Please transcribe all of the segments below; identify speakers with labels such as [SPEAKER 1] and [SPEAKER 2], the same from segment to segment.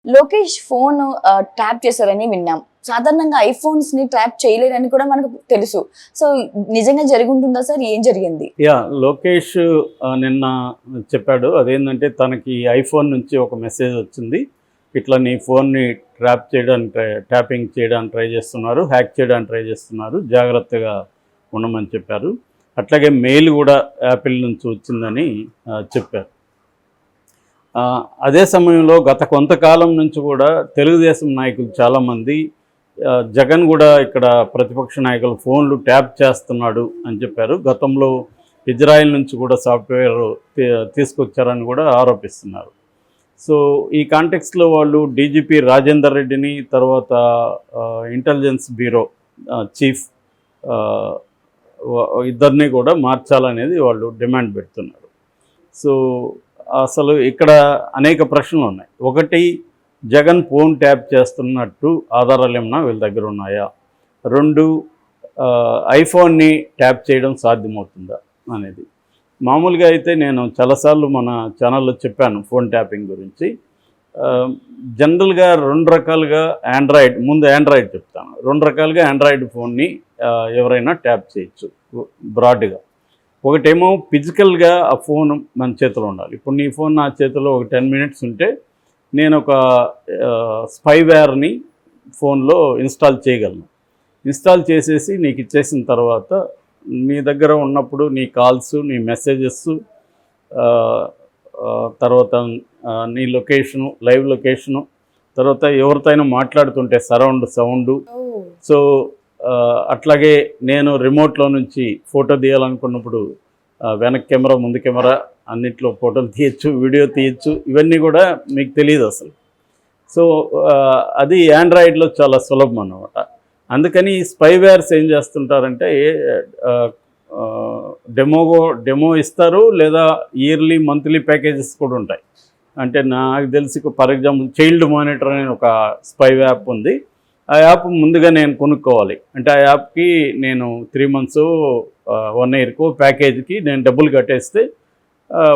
[SPEAKER 1] Lokesh phone tap చేశారని విన్నాం. సాధారణంగా ఐఫోన్స్‌ని ట్యాప్ చేయలేరని కూడా మనకు తెలుసు. సో, నిజంగా జరిగుంటుందా సార్? ఏం జరిగింది?
[SPEAKER 2] లోకేష్ నిన్న చెప్పాడు. అదేంటంటే తనకి ఐఫోన్ నుంచి ఒక మెసేజ్ వచ్చింది. ఇట్లా నీ ఫోన్‌ని ట్యాపింగ్ చేయడానికి ట్రై చేస్తున్నారు, హ్యాక్ చేయడానికి ట్రై చేస్తున్నారు, జాగ్రత్తగా ఉండమని చెప్పారు. అట్లాగే మెయిల్ కూడా యాపిల్ నుంచి వచ్చిందని చెప్పారు. అదే సమయంలో గత కొంతకాలం నుంచి కూడా తెలుగుదేశం నాయకులు చాలామంది జగన్ కూడా ఇక్కడ ప్రతిపక్ష నాయకులు ఫోన్లు ట్యాప్ చేస్తున్నాడు అని చెప్పారు. గతంలో ఇజ్రాయెల్ నుంచి కూడా సాఫ్ట్వేర్ తీసుకొచ్చారని కూడా ఆరోపిస్తున్నారు. సో ఈ కాంటెక్స్లో వాళ్ళు డీజీపీ రాజేందర్ రెడ్డిని, తర్వాత ఇంటెలిజెన్స్ బ్యూరో చీఫ్ ఇద్దరిని కూడా మార్చాలనేది వాళ్ళు డిమాండ్ పెడుతున్నారు. సో అసలు ఇక్కడ అనేక ప్రశ్నలు ఉన్నాయి. ఒకటి, జగన్ ఫోన్ ట్యాప్ చేస్తున్నట్టు ఆధారాలు ఏమన్నా వీళ్ళ దగ్గర ఉన్నాయా? రెండు, ఐఫోన్ని ట్యాప్ చేయడం సాధ్యమవుతుందా అనేది. మామూలుగా అయితే నేను చాలాసార్లు మన ఛానల్లో చెప్పాను ఫోన్ ట్యాపింగ్ గురించి. జనరల్గా రెండు రకాలుగా ఆండ్రాయిడ్ చెప్తాను. రెండు రకాలుగా ఆండ్రాయిడ్ ఫోన్ని ఎవరైనా ట్యాప్ చేయొచ్చు బ్రాడ్గా. ఒకటేమో ఫిజికల్గా ఆ ఫోన్ మన చేతిలో ఉండాలి. ఇప్పుడు నీ ఫోన్ నా చేతిలో ఒక 10 మినిట్స్ ఉంటే నేను ఒక స్పైవేర్ని ఫోన్లో ఇన్స్టాల్ చేయగలను. ఇన్స్టాల్ చేసేసి నీకు ఇచ్చేసిన తర్వాత నీ దగ్గర ఉన్నప్పుడు నీ కాల్స్, నీ మెసేజెస్, తర్వాత నీ లొకేషను, లైవ్ లొకేషను, తర్వాత ఎవరితో అయినా మాట్లాడుతుంటే సరౌండ్ సౌండు. సో అట్లాగే నేను రిమోట్లో నుంచి ఫోటో తీయాలనుకున్నప్పుడు వెనక్ కెమెరా, ముందు కెమెరా అన్నిట్లో ఫోటోలు తీయచ్చు, వీడియో తీయచ్చు. ఇవన్నీ కూడా మీకు తెలియదు అసలు. సో అది ఆండ్రాయిడ్లో చాలా సులభం అన్నమాట. అందుకని ఈ స్పైవేర్స్ ఏం చేస్తుంటారంటే డెమో ఇస్తారు, లేదా ఇయర్లీ, మంత్లీ ప్యాకేజెస్ కూడా ఉంటాయి. అంటే నాకు తెలిసి ఫర్ ఎగ్జాంపుల్ చైల్డ్ మానిటర్ అనే ఒక స్పై యాప్ ఉంది. ఆ యాప్ ముందుగా నేను కొనుక్కోవాలి. అంటే ఆ యాప్కి నేను 3 months 1 yearకో ప్యాకేజీకి నేను డబ్బులు కట్టేస్తే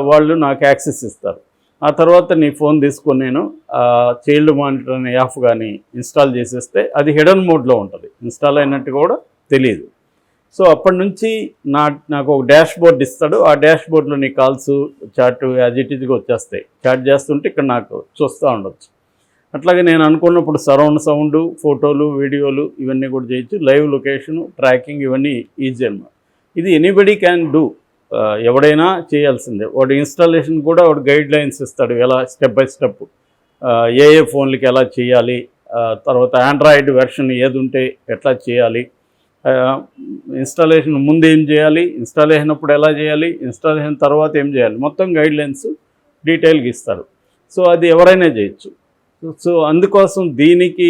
[SPEAKER 2] వాళ్ళు నాకు యాక్సెస్ ఇస్తారు. ఆ తర్వాత నీ ఫోన్ తీసుకొని నేను చైల్డ్ మానిటర్ అనే యాప్ కానీ ఇన్స్టాల్ చేసేస్తే అది హిడెన్ మోడ్లో ఉంటుంది, ఇన్స్టాల్ అయినట్టు కూడా తెలియదు. సో అప్పటి నుంచి నాకు ఒక డాష్ బోర్డ్ ఇస్తాడు. ఆ డాష్ బోర్డ్లో నీ కాల్స్, చాట్ యాజ్ ఇట్ ఈజ్గా వచ్చేస్తాయి. చాట్ చేస్తుంటే ఇక్కడ నాకు చూస్తూ ఉండొచ్చు. అట్లాగే నేను అనుకున్నప్పుడు సరౌండ్ సౌండ్, ఫోటోలు, వీడియోలు ఇవన్నీ కూడా చేయొచ్చు. లైవ్ లొకేషను, ట్రాకింగ్ ఇవన్నీ ఈజీ అన్నమాట. ఇది ఎనీబడి క్యాన్ డూ, ఎవడైనా చేయాల్సిందే. వాడు ఇన్స్టాలేషన్ కూడా వాడు గైడ్ లైన్స్ ఇస్తాడు, ఎలా స్టెప్ బై స్టెప్ ఏ ఫోన్లకి ఎలా చేయాలి, తర్వాత ఆండ్రాయిడ్ వెర్షన్ ఏది ఉంటే ఎట్లా చేయాలి, ఇన్స్టాలేషన్ ముందు ఏం చేయాలి, ఇన్స్టాలేషన్ అప్పుడు ఎలా చేయాలి, ఇన్స్టాలేషన్ తర్వాత ఏం చేయాలి, మొత్తం గైడ్ లైన్స్ డీటెయిల్గా ఇస్తారు. సో అది ఎవరైనా చేయొచ్చు. సో అందుకోసం దీనికి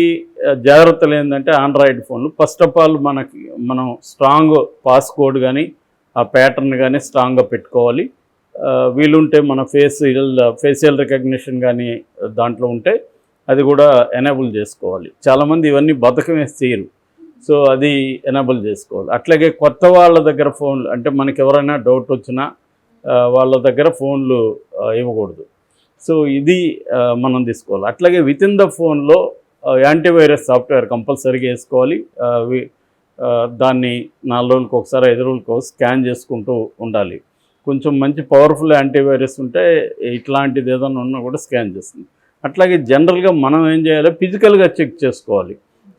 [SPEAKER 2] జాగ్రత్తలు ఏంటంటే ఆండ్రాయిడ్ ఫోన్లు ఫస్ట్ ఆఫ్ ఆల్ మనం స్ట్రాంగ్ పాస్కోడ్ కానీ ఆ ప్యాటర్న్ కానీ స్ట్రాంగ్గా పెట్టుకోవాలి. వీలుంటే మన ఫేషియల్ రికగ్నిషన్ కానీ దాంట్లో ఉంటే అది కూడా ఎనేబుల్ చేసుకోవాలి. చాలామంది ఇవన్నీ బతకం వేసి చేయరు. సో అది ఎనేబుల్ చేసుకోవాలి. అట్లాగే కొత్త వాళ్ళ దగ్గర ఫోన్లు, అంటే మనకి ఎవరైనా డౌట్ వచ్చినా వాళ్ళ దగ్గర ఫోన్లు ఇవ్వకూడదు. సో ఇది మనం తీసుకోవాలి. అట్లాగే విత్ ఇన్ ద ఫోన్లో యాంటీవైరస్ సాఫ్ట్వేర్ కంపల్సరీగా వేసుకోవాలి. దాన్ని 4 రోజులకు ఒకసారి, 5 రోజులకు స్కాన్ చేసుకుంటూ ఉండాలి. కొంచెం మంచి పవర్ఫుల్ యాంటీవైరస్ ఉంటే ఇట్లాంటిది ఏదైనా ఉన్నా కూడా స్కాన్ చేస్తుంది. అట్లాగే జనరల్గా మనం ఏం చేయాలి, ఫిజికల్గా చెక్ చేసుకోవాలి.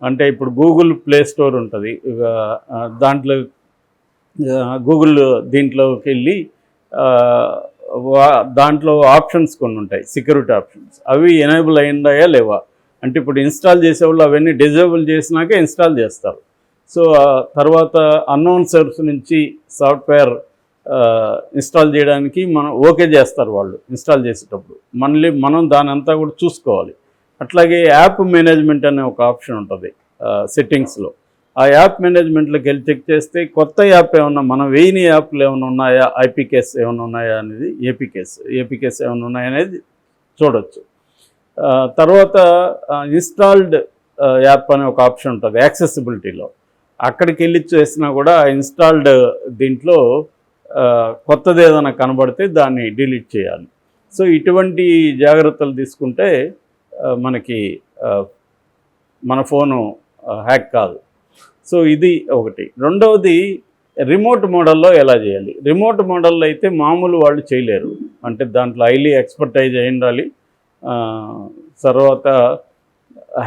[SPEAKER 2] అంటే ఇప్పుడు గూగుల్ ప్లే స్టోర్ ఉంటుంది, దాంట్లో గూగుల్ దీంట్లోకి వెళ్ళి దాంట్లో ఆప్షన్స్ కొన్ని ఉంటాయి, సెక్యూరిటీ ఆప్షన్స్. అవి ఎనేబుల్ అయ్యిందాయా లేవా అంటే ఇప్పుడు ఇన్స్టాల్ చేసేవాళ్ళు అవన్నీ డిజేబుల్ చేసినాకే ఇన్స్టాల్ చేస్తారు. సో తర్వాత అన్నోన్ సోర్స్ నుంచి సాఫ్ట్వేర్ ఇన్స్టాల్ చేయడానికి మనం ఓకే చేస్తారు వాళ్ళు ఇన్స్టాల్ చేసేటప్పుడు. మళ్ళీ మనం దాని అంతా కూడా చూసుకోవాలి. అట్లాగే యాప్ మేనేజ్మెంట్ అనే ఒక ఆప్షన్ ఉంటుంది సెట్టింగ్స్లో. ఆ యాప్ మేనేజ్మెంట్లోకి వెళ్ళి చెక్ చేస్తే కొత్త యాప్ ఏమన్నా, మనం వేయని యాప్లు ఏమైనా ఉన్నాయా, ఐపీకేస్ ఏమైనా ఉన్నాయా అనేది, ఏపీకేస్ ఏమైనా ఉన్నాయా అనేది చూడవచ్చు. తర్వాత ఇన్స్టాల్డ్ యాప్ అనే ఒక ఆప్షన్ ఉంటుంది యాక్సెసిబిలిటీలో. అక్కడికి వెళ్ళి చేసినా కూడా ఇన్స్టాల్డ్ దీంట్లో కొత్తది ఏదైనా కనబడితే దాన్ని డిలీట్ చేయాలి. సో ఇటువంటి జాగ్రత్తలు తీసుకుంటే మనకి మన ఫోను హ్యాక్ కాదు. సో ఇది ఒకటి. రెండవది రిమోట్ మోడల్లో ఎలా చేయాలి. రిమోట్ మోడల్లో అయితే మామూలు వాళ్ళు చేయలేరు, అంటే దాంట్లో హైలీ ఎక్స్పర్టైజ్ అయి ఉండాలి. తర్వాత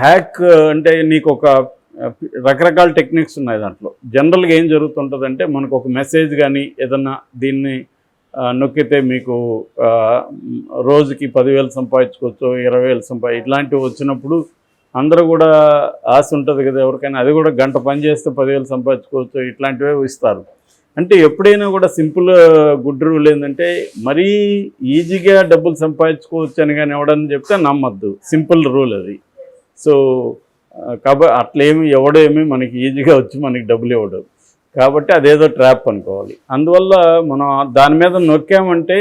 [SPEAKER 2] హ్యాక్ అంటే నీకు ఒక రకరకాల టెక్నిక్స్ ఉన్నాయి దాంట్లో. జనరల్గా ఏం జరుగుతుంటుందంటే మనకు ఒక మెసేజ్ కానీ ఏదన్నా దీన్ని నొక్కితే మీకు రోజుకి 10,000 సంపాదించుకోవచ్చు, 20,000 ఇట్లాంటివి వచ్చినప్పుడు అందరూ కూడా ఆశ ఉంటుంది కదా ఎవరికైనా, అది కూడా గంట పని చేస్తే 10,000 సంపాదించుకోవచ్చు, ఇట్లాంటివే ఇస్తారు. అంటే ఎప్పుడైనా కూడా సింపుల్ గుడ్ రూల్ ఏంటంటే మరీ ఈజీగా డబ్బులు సంపాదించుకోవచ్చు అని కానీ ఎవడని చెప్తే నమ్మద్దు. సింపుల్ రూల్ అది. సో కాబట్టి అట్లేమి ఎవడేమి మనకి ఈజీగా వచ్చి మనకి డబ్బులు ఇవ్వడు, కాబట్టి అదేదో ట్రాప్ అనుకోవాలి. అందువల్ల మనం దాని మీద నొక్కామంటే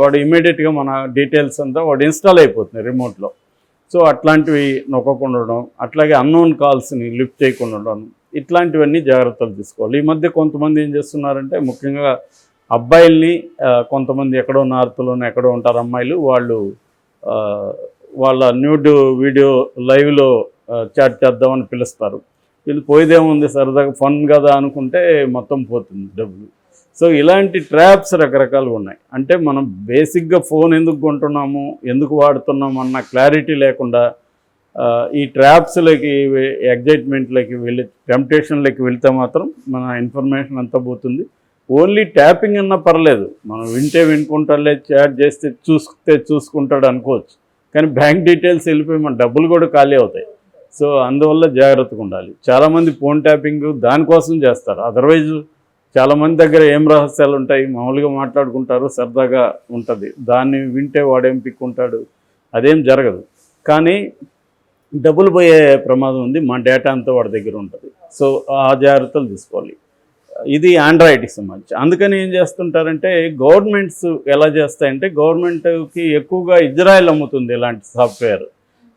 [SPEAKER 2] వాడు ఇమీడియట్గా మన డీటెయిల్స్ అంతా వాడు ఇన్స్టాల్ అయిపోతుంది రిమోట్లో. సో అట్లాంటివి నొక్కకుండా ఉండడం, అట్లాగే అన్నోన్ కాల్స్ని లిఫ్ట్ చేయకుండా ఉండడం, ఇట్లాంటివన్నీ జాగ్రత్తలు తీసుకోవాలి. ఈ మధ్య కొంతమంది ఏం చేస్తున్నారంటే ముఖ్యంగా అబ్బాయిల్ని, కొంతమంది ఎక్కడో నార్త్లోనే ఎక్కడో ఉంటారు అమ్మాయిలు, వాళ్ళు వాళ్ళ న్యూడ్ వీడియో లైవ్లో చాట్ చేద్దామని పిలుస్తారు. వీళ్ళు పోయేదేముంది సరదాగా ఫన్ కదా అనుకుంటే మొత్తం పోతుంది డబ్బులు. సో ఇలాంటి ట్రాప్స్ రకరకాలుగా ఉన్నాయి. అంటే మనం బేసిక్గా ఫోన్ ఎందుకు కొంటున్నాము, ఎందుకు వాడుతున్నాము అన్న క్లారిటీ లేకుండా ఈ ట్రాప్స్లోకి, ఎగ్జైట్మెంట్లోకి వెళ్ళి, టెంప్టేషన్లోకి వెళ్తే మాత్రం మన ఇన్ఫర్మేషన్ అంతా పోతుంది. ఓన్లీ ట్యాపింగ్ అన్నా పర్లేదు, మనం వింటే వినుకుంటాడులే, చాట్ చేస్తే చూసుకుంటాడు అనుకోవచ్చు, కానీ బ్యాంక్ డీటెయిల్స్ వెళ్ళిపోయి మన డబ్బులు కూడా ఖాళీ అవుతాయి. సో అందువల్ల జాగ్రత్తగా ఉండాలి. చాలామంది ఫోన్ ట్యాపింగ్ దానికోసం చేస్తారు. అదర్వైజ్ చాలామంది దగ్గర ఏం రహస్యాలు ఉంటాయి, మామూలుగా మాట్లాడుకుంటారు, సరదాగా ఉంటుంది, దాన్ని వింటే వాడేం పిక్కుంటాడు, అదేం జరగదు. కానీ డబ్బులు పోయే ప్రమాదం ఉంది, మా డేటా అంతా వాడి దగ్గర ఉంటుంది. సో ఆ జాగ్రత్తలు తీసుకోవాలి. ఇది ఆండ్రాయిడ్కి సంబంధించి. అందుకని ఏం చేస్తుంటారంటే గవర్నమెంట్స్ ఎలా చేస్తాయంటే, గవర్నమెంట్కి ఎక్కువగా ఇజ్రాయెల్ అమ్ముతుంది ఇలాంటి సాఫ్ట్వేర్.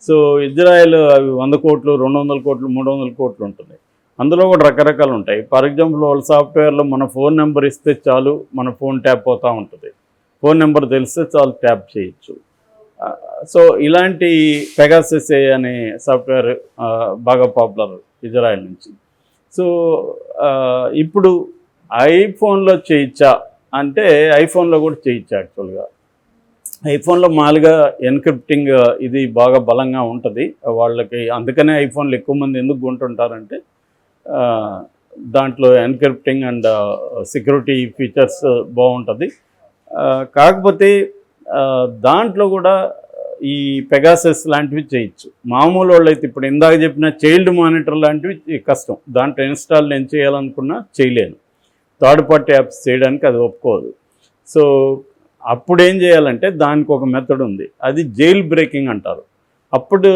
[SPEAKER 2] సో ఇజ్రాయెల్ అవి 100 కోట్లు, 200 కోట్లు, 300 కోట్లు ఉంటుంది. అందులో కూడా రకరకాలు ఉంటాయి. ఫర్ ఎగ్జాంపుల్ వాళ్ళ సాఫ్ట్వేర్లో మన ఫోన్ నెంబర్ ఇస్తే చాలు, మన ఫోన్ ట్యాప్ అవుతూ ఉంటుంది. ఫోన్ నెంబర్ తెలిస్తే చాలు ట్యాప్ చేయొచ్చు. సో ఇలాంటి పెగాసస్ అనే సాఫ్ట్వేర్ బాగా పాపులర్ ఇజ్రాయెల్ నుంచి. సో ఇప్పుడు ఐఫోన్లో చేయొచ్చా అంటే ఐఫోన్లో కూడా చేయొచ్చు. యాక్చువల్గా ఐఫోన్లో మామూలుగా ఎన్క్రిప్టింగ్ ఇది బాగా బలంగా ఉంటుంది వాళ్ళకి. అందుకనే ఐఫోన్లు ఎక్కువ మంది ఎందుకు కొంటుంటారంటే దాంట్లో ఎన్క్రిప్టింగ్ అండ్ సెక్యూరిటీ ఫీచర్స్ బాగుంటుంది. కాకపోతే దాంట్లో కూడా ఈ పెగాసస్ లాంటివి చేయొచ్చు. మామూలు వాళ్ళు అయితే ఇప్పుడు ఇందాక చెప్పిన చైల్డ్ మానిటర్ లాంటివి కష్టం, దాంట్లో ఇన్స్టాల్ నేను చేయాలనుకున్నా చేయలేను. థర్డ్ పార్టీ యాప్స్ చేయడానికి అది ఒప్పుకోదు. సో అప్పుడు ఏం చేయాలంటే దానికి ఒక మెథడ్ ఉంది, అది జైల్ బ్రేకింగ్ అంటారు. అప్పుడు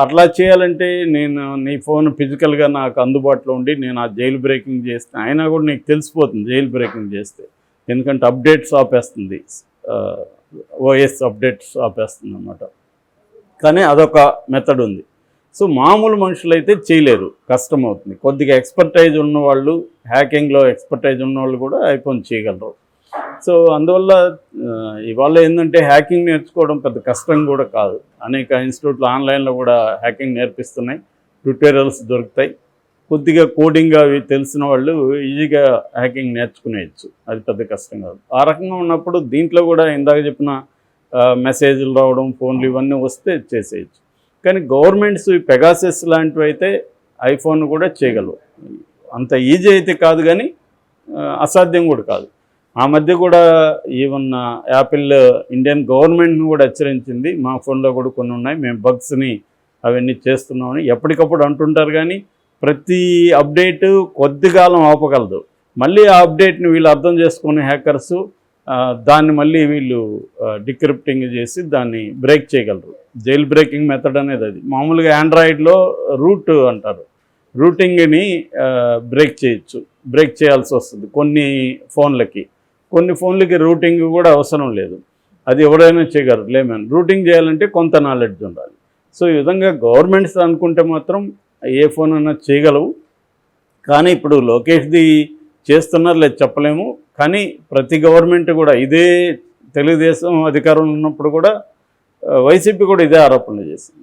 [SPEAKER 2] అట్లా చేయాలంటే నేను నీ ఫోన్ ఫిజికల్గా నాకు అందుబాటులో ఉండి నేను ఆ జైల్ బ్రేకింగ్ చేస్తే అయినా కూడా నీకు తెలిసిపోతుంది జైల్ బ్రేకింగ్ చేస్తే, ఎందుకంటే అప్డేట్స్ ఆపేస్తుంది, ఓఎస్ అప్డేట్స్ ఆపేస్తుంది అన్నమాట. కానీ అదొక మెథడ్ ఉంది. సో మామూలు మనుషులు అయితే చేయలేరు, కష్టం అవుతుంది. కొద్దిగా ఎక్స్పర్టైజ్ ఉన్నవాళ్ళు, హ్యాకింగ్లో ఎక్స్పర్టైజ్ ఉన్నవాళ్ళు కూడా ఐఫోన్ చేయగలరు. సో అందువల్ల ఇవాళ ఏంటంటే హ్యాకింగ్ నేర్చుకోవడం పెద్ద కష్టం కూడా కాదు. అనేక ఇన్స్టిట్యూట్లు ఆన్లైన్లో కూడా హ్యాకింగ్ నేర్పిస్తున్నాయి, ట్యూటోరియల్స్ దొరుకుతాయి. కొద్దిగా కోడింగ్ అవి తెలిసిన వాళ్ళు ఈజీగా హ్యాకింగ్ నేర్చుకునేయచ్చు, అది పెద్ద కష్టం కాదు. ఆ రకంగా ఉన్నప్పుడు దీంట్లో కూడా ఇందాక చెప్పిన మెసేజ్లు రావడం, ఫోన్లు ఇవన్నీ వస్తే చేసేయచ్చు. కానీ గవర్నమెంట్స్ ఈ పెగాసస్ లాంటివి అయితే ఐఫోన్ కూడా చేయగలవు. అంత ఈజీ అయితే కాదు, కానీ అసాధ్యం కూడా కాదు. ఆ మధ్య కూడా ఈవెన్ యాపిల్ ఇండియన్ గవర్నమెంట్ని కూడా హెచ్చరించింది, మా ఫోన్లో కూడా కొన్ని ఉన్నాయి, మేము బగ్స్ని అవన్నీ చేస్తున్నామని ఎప్పటికప్పుడు అంటుంటారు. కానీ ప్రతి అప్డేటు కొద్ది కాలం ఆపగలదు. మళ్ళీ ఆ అప్డేట్ని వీళ్ళు అర్థం చేసుకునే హ్యాకర్సు దాన్ని మళ్ళీ వీళ్ళు డిక్రిప్టింగ్ చేసి దాన్ని బ్రేక్ చేయగలరు. జైల్ బ్రేకింగ్ మెథడ్ అనేది అది. మామూలుగా ఆండ్రాయిడ్లో రూట్ అంటారు, రూటింగ్ని బ్రేక్ చేయొచ్చు, బ్రేక్ చేయాల్సి వస్తుంది కొన్ని ఫోన్లకి. కొన్ని ఫోన్లకి రూటింగ్ కూడా అవసరం లేదు, అది ఎవరైనా చేయగలరు. లేమని రూటింగ్ చేయాలంటే కొంత నాలెడ్జ్ ఉండాలి. సో ఈ విధంగా గవర్నమెంట్స్ అనుకుంటే మాత్రం ఏ ఫోన్ అన్నా చేయగలవు. కానీ ఇప్పుడు లోకేష్ది చేస్తున్నారు లేదు చెప్పలేము. కానీ ప్రతి గవర్నమెంట్ కూడా, ఇదే తెలుగుదేశం అధికారంలో ఉన్నప్పుడు కూడా వైసీపీ కూడా ఇదే ఆరోపణలు చేసింది.